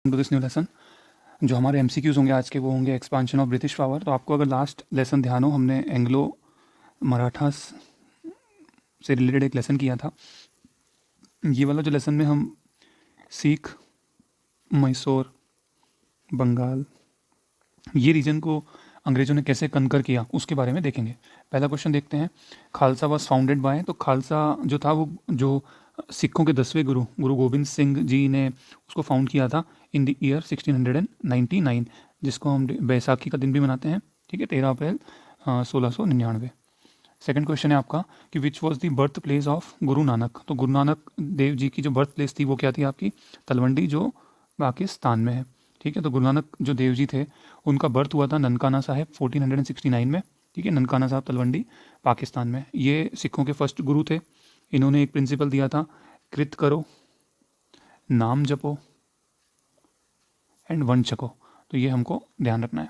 To this new lesson. जो हमारे MCQs होंगे आज के वो होंगे एक्सपांशन ऑफ ब्रिटिश पावर। तो आपको अगर लास्ट लेसन ध्यान हो, हमने एंग्लो मराठास से रिलेटेड एक लेसन किया था। ये वाला जो लेसन में हम सिख, मैसूर, बंगाल, ये रीजन को अंग्रेज़ों ने कैसे कनकर किया उसके बारे में देखेंगे। पहला क्वेश्चन देखते हैं, खालसा वॉज फाउंडेड बाय। तो खालसा जो था वो जो सिखों के 10वें गुरु गुरु गोबिंद सिंह जी ने उसको फाउंड किया था इन द ईयर 1699, जिसको हम बैसाखी का दिन भी मनाते हैं। ठीक है, 13 अप्रैल 1699। सेकंड क्वेश्चन है आपका कि which was the birth place of Guru Nanak. तो गुरु नानक देव जी की जो बर्थ प्लेस थी वो क्या थी आपकी? तलवंडी, जो पाकिस्तान में है। ठीक है, तो गुरु नानक जो देव जी थे उनका बर्थ हुआ था ननकाना साहिब 1469 में। ठीक है, ननकाना साहब तलवंडी पाकिस्तान में। ये सिखों के फर्स्ट गुरु थे। इन्होंने एक प्रिंसिपल दिया था, कृत करो, नाम जपो एंड वन छको। तो ये हमको ध्यान रखना है।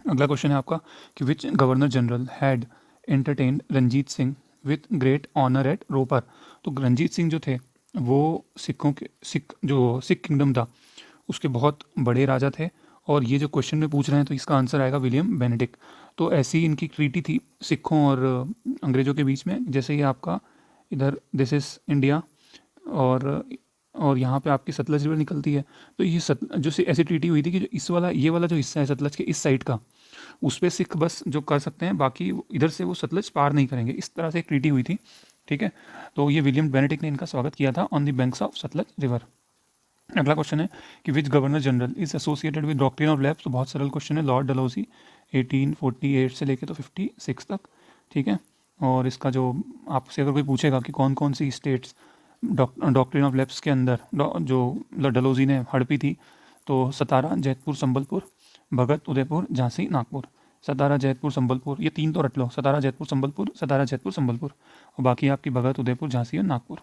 अगला क्वेश्चन है आपका कि which governor general had entertained Ranjit Singh with great honour at Ropar. तो रंजीत सिंह जो थे वो सिख किंगडम था उसके बहुत बड़े राजा थे। और ये जो क्वेश्चन में पूछ रहे हैं तो इसका आंसर आएगा विलियम बेनेडिक्ट। तो ऐसी इनकी ट्रीटी थी सिखों और अंग्रेज़ों के बीच में। जैसे ये आपका इधर दिस इज़ इंडिया और यहाँ पे आपकी सतलज रिवर निकलती है। तो ये ऐसी ट्रीटी हुई थी कि जो ये वाला जो हिस्सा है सतलज के इस साइड का, उस पर सिख बस जो कर सकते हैं, बाकी इधर से वो सतलज पार नहीं करेंगे। इस तरह से एक ट्रीटी हुई थी। ठीक है, तो ये विलियम बेनेडिक्ट ने इनका स्वागत किया था on the banks of Sutlej river. अगला क्वेश्चन है कि which governor general is associated with doctrine of lapse. तो बहुत सरल क्वेश्चन है, लॉर्ड डलहौजी 1848 से लेके तो 56 तक। ठीक है, और इसका जो आपसे अगर कोई पूछेगा कि कौन कौन सी स्टेट्स डॉक्ट्रिन ऑफ लैब्स के अंदर जो डलहौजी ने हड़पी थी, तो सतारा, जैतपुर, संबलपुर, भगत, उदयपुर, झांसी, नागपुर। सतारा, जैतपुर, संबलपुर, ये तीन तो रट लो, सतारा, जैतपुर, संबलपुर, सतारा, जैतपुर, संबलपुर, और बाकी आपकी भगत, उदयपुर, झांसी और नागपुर।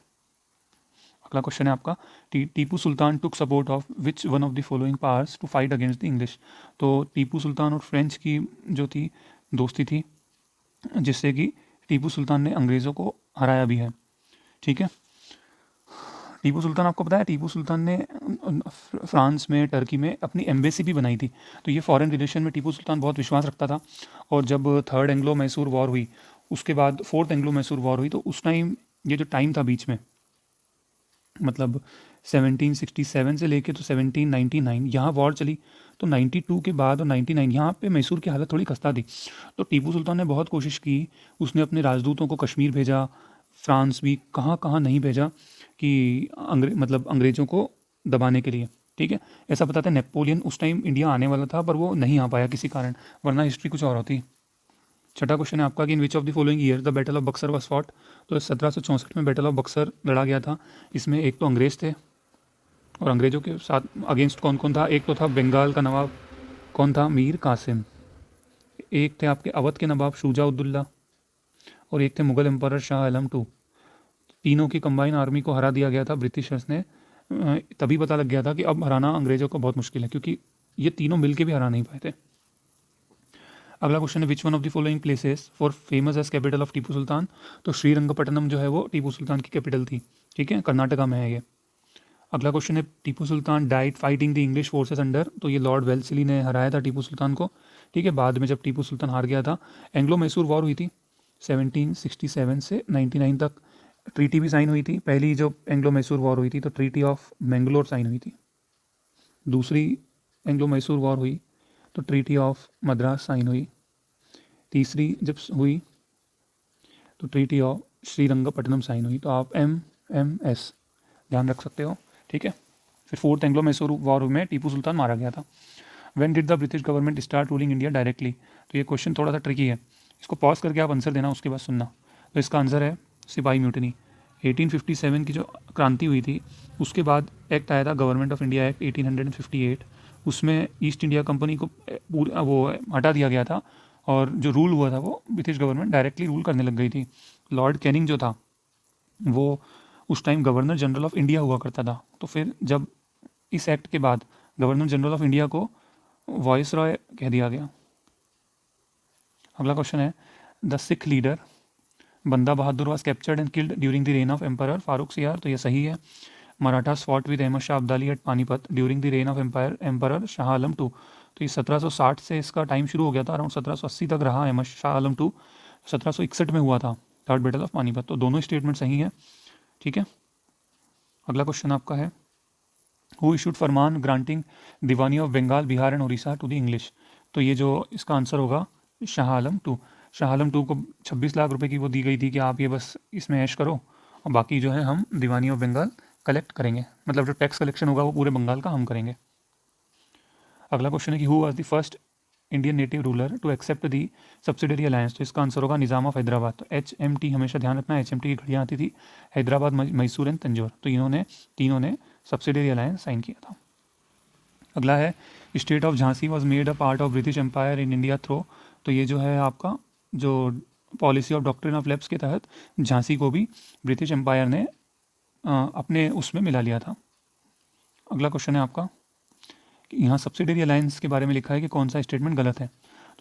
अगला क्वेश्चन है आपका, Tipu Sultan took support of which one of the following powers to fight against the English. तो टीपू सुल्तान और फ्रेंच की जो थी दोस्ती थी, जिससे कि टीपू सुल्तान ने अंग्रेज़ों को हराया भी है। ठीक है, टीपू सुल्तान, आपको पता है टीपू सुल्तान ने फ्रांस में, टर्की में अपनी एम्बेसी भी बनाई थी। तो ये फॉरेन रिलेशन में टीपू सुल्तान बहुत विश्वास रखता था। और जब थर्ड एंग्लो मैसूर वॉर हुई, उसके बाद फोर्थ एंग्लो मैसूर वॉर हुई, तो उस टाइम ये जो टाइम था बीच में, मतलब 1767 से लेके तो 1799 यहाँ वॉर चली। तो 92 के बाद और 99 यहाँ पे मैसूर की हालत थोड़ी खस्ता थी। तो टीपू सुल्तान ने बहुत कोशिश की, उसने अपने राजदूतों को कश्मीर भेजा, फ्रांस भी, कहाँ कहाँ नहीं भेजा कि अंग्रेज़ों को दबाने के लिए। ठीक है, ऐसा बताते हैं नेपोलियन उस टाइम इंडिया आने वाला था पर वो नहीं आ पाया किसी कारण, वरना हिस्ट्री कुछ और होती। छठा क्वेश्चन है आपका कि in which of the following year the battle of Buxar was fought. तो 1764 में बैटल ऑफ बक्सर लड़ा गया था। इसमें एक तो अंग्रेज़ थे, और अंग्रेज़ों के साथ अगेंस्ट कौन कौन था? एक तो था बंगाल का नवाब, कौन था? मीर कासिम। एक थे आपके अवध के नवाब शुजा उद्दौला, और एक थे मुगल एम्पायर शाह आलम टू। तीनों की कंबाइन आर्मी को हरा दिया गया था ब्रिटिशर्स ने। तभी पता लग गया था कि अब हराना अंग्रेज़ों को बहुत मुश्किल है, क्योंकि ये तीनों मिलके भी हरा नहीं पाए थे। अगला क्वेश्चन है which one of the following places for famous as capital of Tipu Sultan. तो श्रीरंगपट्टनम जो है वो टीपू सुल्तान की कैपिटल थी। ठीक है, कर्नाटका में है ये। अगला क्वेश्चन है Tipu Sultan died fighting the English forces under. तो ये लॉर्ड वेल्सली ने हराया था टीपू सुल्तान को। ठीक है, बाद में जब टीपू सुल्तान हार गया था, एंग्लो मैसूर वॉर हुई थी 1767 से 99 तक। ट्रीटी भी साइन हुई थी। पहली जो एंग्लो मैसूर वॉर हुई थी तो ट्रीटी ऑफ मैंगलोर साइन हुई थी। दूसरी एंग्लो मैसूर वॉर हुई तो ट्रीटी ऑफ मद्रास साइन हुई। तीसरी जब हुई तो ट्रीटी ऑफ श्रीरंगपट्टनम साइन हुई। तो आप MMS ध्यान रख सकते हो। ठीक है, फिर फोर्थ एंग्लो मैसूर वॉर में टीपू सुल्तान मारा गया था। When did the British government start ruling India directly. तो ये क्वेश्चन थोड़ा सा ट्रिकी है, इसको पॉज करके आप आंसर देना, उसके बाद सुनना। तो इसका आंसर है सिपाही म्यूटनी। 1857 की जो क्रांति हुई थी उसके बाद एक्ट आया था गवर्नमेंट ऑफ इंडिया एक्ट 1858। उसमें ईस्ट इंडिया कंपनी को पूरा वो हटा दिया गया था, और जो रूल हुआ था वो ब्रिटिश गवर्नमेंट डायरेक्टली रूल करने लग गई थी। लॉर्ड कैनिंग जो था वो उस time governor general of India हुआ करता था। तो फिर जब इस एक्ट के बाद गवर्नर जनरल ऑफ इंडिया को वॉइस रॉय कह दिया गया। अगला क्वेश्चन है the Sikh leader Banda Bahadur was captured and killed during the reign of emperor Farrukh Siyar. तो ये सही है। Marathas fought with Ahmad Shah Abdali at Panipat during the reign of empire Shah Alam two. तो ये 1760 से इसका टाइम शुरू हो गया था, अराउंड 1780 तक रहा अहमद शाह आलम टू, 1761 में हुआ था थर्ड बैटल ऑफ पानीपत। तो दोनों स्टेटमेंट सही है, ठीक है। अगला क्वेश्चन आपका है, who issued farman granting Diwani of Bengal Bihar and Orissa to the English. तो ये जो इसका आंसर होगा शाह आलम टू। शाह आलम टू को 26 लाख रुपए की वो दी गई थी कि आप ये बस इसमें ऐश करो और बाकी जो है हम दीवानी ऑफ बंगाल कलेक्ट करेंगे, मतलब जो टैक्स कलेक्शन होगा वो पूरे बंगाल का हम करेंगे। अगला क्वेश्चन है कि who was the first Indian native ruler to accept the subsidiary alliance. तो इसका आंसर होगा निज़ाम ऑफ हैदराबाद। तो HMT हमेशा ध्यान रखना, HMT की घड़ियाँ आती थी हैदराबाद, मैसूर एंड तंजौर। तो इन्होंने तीनों ने सब्सिडरी अलायंस साइन किया था। अगला है state of Jhansi was made a part of British empire in India through. तो ये जो है आपका जो policy of doctrine of lapse के तहत झांसी को भी ब्रिटिश एम्पायर ने अपने उसमें मिला लिया था। अगला क्वेश्चन है आपका कि यहाँ सब्सिडरी अलायंस के बारे में लिखा है कि कौन सा स्टेटमेंट गलत है।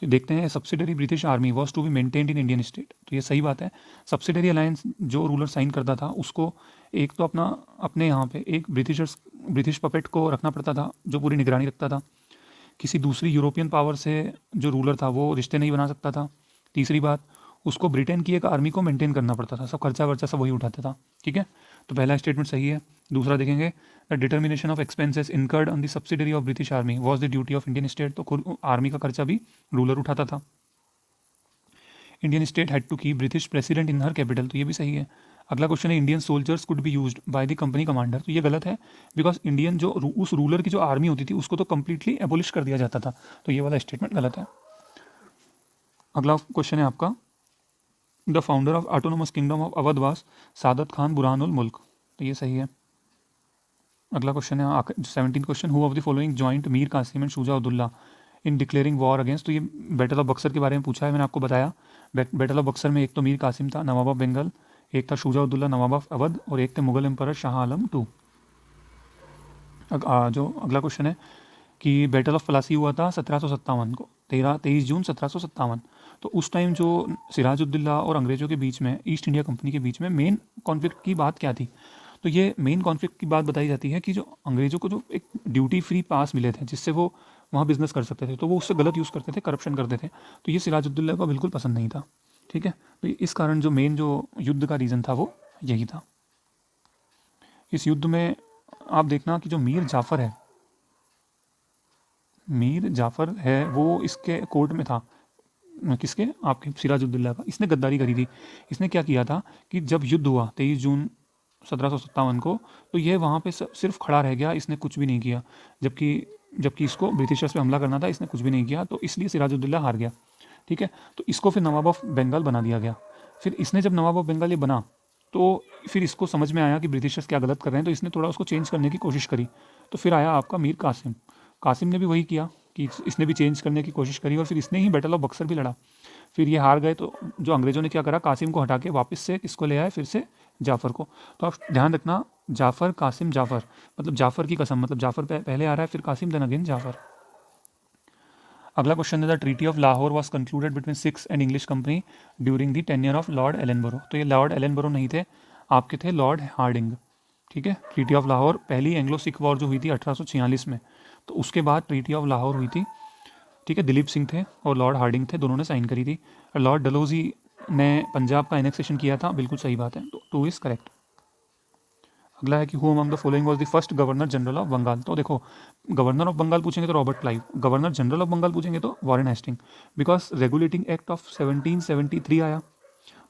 तो देखते हैं, subsidiary British army was to be maintained in Indian state. तो ये सही बात है। सब्सिडरी अलायंस जो रूलर साइन करता था उसको एक तो अपने यहाँ पे एक ब्रिटिश पपेट को रखना पड़ता था जो पूरी निगरानी रखता था। किसी दूसरी यूरोपियन पावर से जो रूलर था वो रिश्ते नहीं बना सकता था। तीसरी बात, उसको ब्रिटेन की एक आर्मी को मेंटेन करना पड़ता था, सब खर्चा वर्चा सब वही उठाता था, ठीक है। तो पहला स्टेटमेंट सही है। दूसरा देखेंगे, the determination of expenses incurred on the subsidiary of British army was the duty of Indian state. तो खुद आर्मी का खर्चा भी रूलर उठाता था। Indian state had to keep British president in her capital. तो ये भी सही है। अगला क्वेश्चन है, Indian soldiers could be used by the company commander. तो ये गलत है, बिकॉज इंडियन जो उस रूलर की जो आर्मी होती थी उसको तो कंप्लीटली एबोलिश कर दिया जाता था। तो ये वाला स्टेटमेंट गलत है। अगला क्वेश्चन है आपका, the founder of autonomous kingdom of Awadh was Saadat Khan Burhanul Mulk. तो ये सही है। अगला क्वेश्चन है 17 question, who of the following joint Mir Qasim and Shuja Uddaula in declaring war against. तो ये बैटल ऑफ बक्सर के बारे में पूछा है, मैंने आपको बताया। बैटल ऑफ बक्सर में एक तो मीर कासिम था नवाब ऑफ बंगाल, एक था शुजा उद्दौला नवाब ऑफ अवध और एक थे मुगल एम्पर शाह आलम टू। जो अगला क्वेश्चन है कि बैटल ऑफ प्लासी हुआ था 1757 को, 23 जून 1757। तो उस टाइम जो सिराजुद्दौला और अंग्रेज़ों के बीच में, ईस्ट इंडिया कंपनी के बीच में मेन कॉन्फ्लिक्ट की बात क्या थी। तो ये मेन कॉन्फ्लिक्ट की बात बताई जाती है कि जो अंग्रेज़ों को जो एक ड्यूटी फ्री पास मिले थे जिससे वो वहाँ बिजनेस कर सकते थे, तो वो उससे गलत यूज़ करते थे, करप्शन करते थे। तो ये सिराजुद्दौला को बिल्कुल पसंद नहीं था, ठीक है। तो इस कारण जो मेन जो युद्ध का रीज़न था वो यही था। इस युद्ध में आप देखना कि जो मीर जाफ़र है वो इसके कोर्ट में था, किसके, आपके सिराजुद्दौला का। इसने गद्दारी करी थी। इसने क्या किया था कि जब युद्ध हुआ 23 जून 1757 को, तो ये वहाँ पे सिर्फ खड़ा रह गया, इसने कुछ भी नहीं किया। जबकि इसको ब्रिटिशर्स पे हमला करना था, इसने कुछ भी नहीं किया, तो इसलिए सिराजुद्दौला हार गया, ठीक है। तो इसको फिर नवाब ऑफ बंगाल बना दिया गया। फिर इसने जब नवाब ऑफ बंगाल ये बना तो फिर इसको समझ में आया कि ब्रिटिशर्स क्या गलत कर रहे हैं, तो इसने थोड़ा उसको चेंज करने की कोशिश करी। तो फिर आया आपका मीर कासिम। कासिम ने भी वही किया कि इसने भी चेंज करने की कोशिश करी और फिर इसने ही बैटल ऑफ बक्सर भी लड़ा। फिर ये हार गए, तो जो अंग्रेज़ों ने क्या करा, कासिम को हटा के वापस से किसको ले आए, फिर से जाफ़र को। तो आप ध्यान रखना, जाफ़र कासिम जाफ़र, मतलब जाफ़र की कसम, मतलब जाफ़र पहले आ रहा है, फिर कासिम, देन अगेन जाफ़र। अगला क्वेश्चन है, the treaty of Lahore was concluded between six and English company during the tenure of Lord Ellenborough. तो ये लॉर्ड एलनबरो नहीं थे, आपके थे लॉर्ड हार्डिंग, ठीक है। ट्रीटी ऑफ लाहौर पहली एंग्लो सिख वॉर जो हुई थी 1846 में, तो उसके बाद ट्रीटी ऑफ लाहौर हुई थी, ठीक है। दिलीप सिंह थे और लॉर्ड हार्डिंग थे, दोनों ने साइन करी थी। लॉर्ड डलहौजी ने पंजाब का एनेक्सेशन किया था, बिल्कुल सही बात है, तो 2 इज़ करेक्ट। अगला है कि who among the following was the first governor general of Bengal. तो देखो, गवर्नर ऑफ बंगाल पूछेंगे तो Robert Clive, governor general of Bengal पूछेंगे तो Warren Hasting, because regulating act of 1773 आया।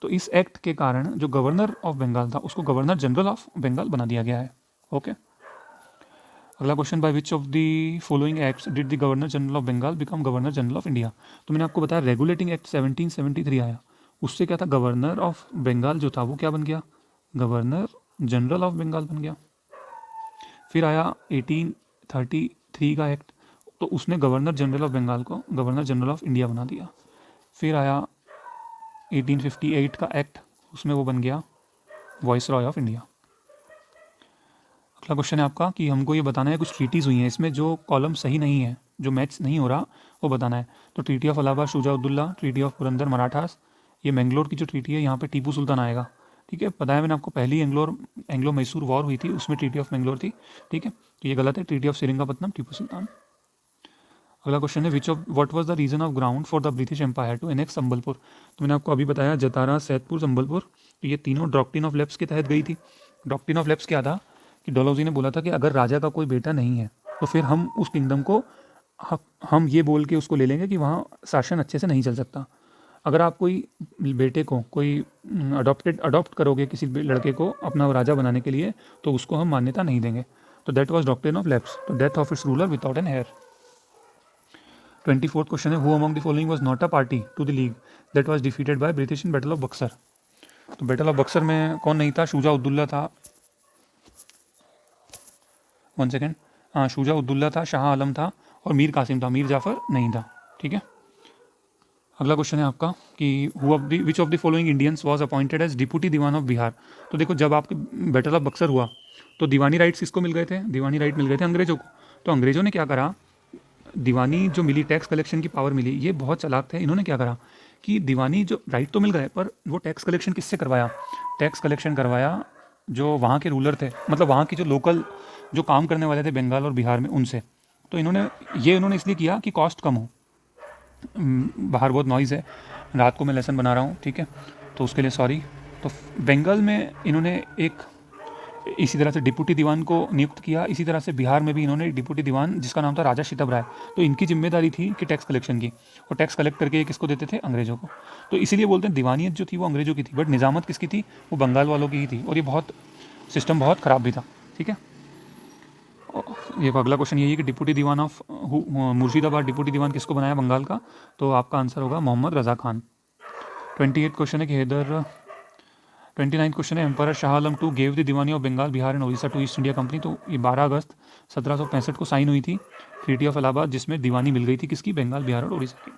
तो इस एक्ट के कारण जो गवर्नर ऑफ बंगाल था उसको गवर्नर जनरल ऑफ बंगाल बना दिया गया है, ओके। अगला question, by which of the following acts did the governor general of Bengal become governor general of India. तो मैंने आपको बताया रेगुलेटिंग एक्ट 1773 आया, उससे क्या था, गवर्नर ऑफ बंगाल जो था वो क्या बन गया, गवर्नर जनरल ऑफ बंगाल बन गया। फिर आया 1833 का एक्ट, तो उसने गवर्नर जनरल ऑफ बंगाल को गवर्नर जनरल ऑफ इंडिया बना दिया। फिर आया 1858 का एक्ट, उसमें वो बन गया वॉइस रॉय ऑफ इंडिया। अगला क्वेश्चन है आपका कि हमको ये बताना है, कुछ ट्रीटीज़ हुई हैं, इसमें जो कॉलम सही नहीं है, जो मैच नहीं हो रहा, वो बताना है। तो treaty of Allahabad Shuja ud-Daula, treaty of Purandar Marathas, ये मैंगलोर की जो ट्रीटी है यहाँ पे टीपू सुल्तान आएगा, ठीक है, बताया मैंने आपको, पहली एंग्लो मैसूर वॉर हुई थी, उसमें ट्रीटी ऑफ मैंगलोर थी। ठीक है, तो ये गलत है, ट्रीटी ऑफ सेरिंगापत्तनम, टीपू सुल्तान। अगला क्वेश्चन है which of what was the reason of ground for the British empire to annex Sambalpur. तो मैंने आपको अभी बताया जतारा, सैदपुर, संबलपुर, तो ये तीनों डॉक्ट्रिन ऑफ लेप्स के तहत गई थी। डॉक्ट्रिन ऑफ लेप्स क्या था कि डलहौजी ने बोला था कि अगर राजा का कोई बेटा नहीं है तो फिर हम उस किंगडम को हम ये बोल के उसको ले लेंगे कि वहाँ शासन अच्छे से नहीं चल सकता। अगर आप कोई बेटे को कोई अडॉप्ट करोगे किसी लड़के को अपना राजा बनाने के लिए, तो उसको हम मान्यता नहीं देंगे। तो that was doctrine of lapse, तो death of its ruler without an heir. 24th question है who among the following was not a party to the league that was defeated by British in battle of Buxar. तो battle of Buxar में कौन नहीं था? शुजा उद्दौला था, 1 second, हाँ, शुजा उद्दौला था, शाह आलम था और मीर कासिम था, मीर जाफर नहीं था। ठीक है, अगला क्वेश्चन है आपका कि which of the following Indians was appointed as deputy Diwan of Bihar. तो देखो, जब आपके बैटल ऑफ बक्सर हुआ तो दीवानी राइट्स किसको मिल गए थे? दीवानी राइट मिल गए थे अंग्रेजों को। तो अंग्रेजों ने क्या करा, दीवानी जो मिली, टैक्स कलेक्शन की पावर मिली, ये बहुत चालाक थे। इन्होंने क्या करा कि दीवानी जो राइट तो मिल गए, पर वो टैक्स कलेक्शन किससे करवाया? टैक्स कलेक्शन करवाया जो वहाँ के रूलर थे, मतलब वहाँ की जो लोकल जो काम करने वाले थे बंगाल और बिहार में, उनसे। तो इन्होंने इसलिए किया कि कॉस्ट कम हो। बाहर बहुत नॉइज़ है, रात को मैं लेसन बना रहा हूँ, ठीक है, तो उसके लिए सॉरी। तो बंगाल में इन्होंने एक इसी तरह से डिप्यूटी दीवान को नियुक्त किया, इसी तरह से बिहार में भी इन्होंने एक डिप्यूटी दीवान जिसका नाम था राजा शितब राय। तो इनकी जिम्मेदारी थी कि टैक्स कलेक्शन की, और टैक्स कलेक्ट करके ये किसको देते थे? अंग्रेजों को। तो इसीलिए बोलते हैं दीवानियत जो थी वो अंग्रेजों की थी, बट निजामत किसकी थी? वो बंगाल वालों की ही थी, और ये सिस्टम बहुत ख़राब भी था। ठीक है, ये अगला क्वेश्चन यही है कि deputy Diwan of Murshidabad, deputy diwan किसको बनाया बंगाल का? तो आपका आंसर होगा मोहम्मद रज़ा खान। 28 क्वेश्चन है कि हैदर 29 क्वेश्चन है empire Shah Alam two gave the Diwani of Bengal, Bihar and Orissa to East India Company. तो ये 12 अगस्त 1765 को साइन हुई थी ट्रीटी ऑफ इलाहाबाद, जिसमें दीवानी मिल गई थी किसकी? बंगाल, बिहार और उड़ीसा की।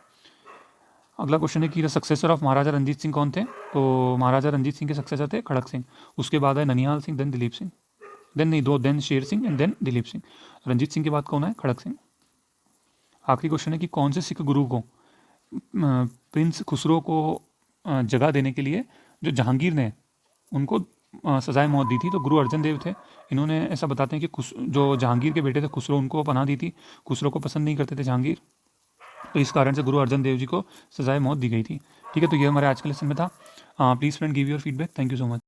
अगला क्वेश्चन है कि सक्सेसर ऑफ महाराजा रंजीत सिंह कौन थे? तो महाराजा रंजीत सिंह के सक्सेसर थे खड़क सिंह, उसके बाद है ननिहाल Singh, then Dilip Singh, then Sher Singh and then Dilip Singh. Ranjit Singh के बाद कौन है? खड़क सिंह। आखिरी क्वेश्चन है कि कौन से सिख गुरु को प्रिंस खुसरो को जगह देने के लिए जो जहांगीर ने उनको सजाए मौत दी थी? तो गुरु अर्जन देव थे। इन्होंने ऐसा बताते हैं कि जो जहांगीर के बेटे थे खुसरो, उनको पनाह दी थी। खुसरो को पसंद नहीं करते थे जहांगीर, तो इस कारण से गुरु अर्जन देव जी को सजाए मौत दी गई थी। ठीक है, तो ये हमारे आज के लेसन में था। Please friend give your feedback. Thank you so much.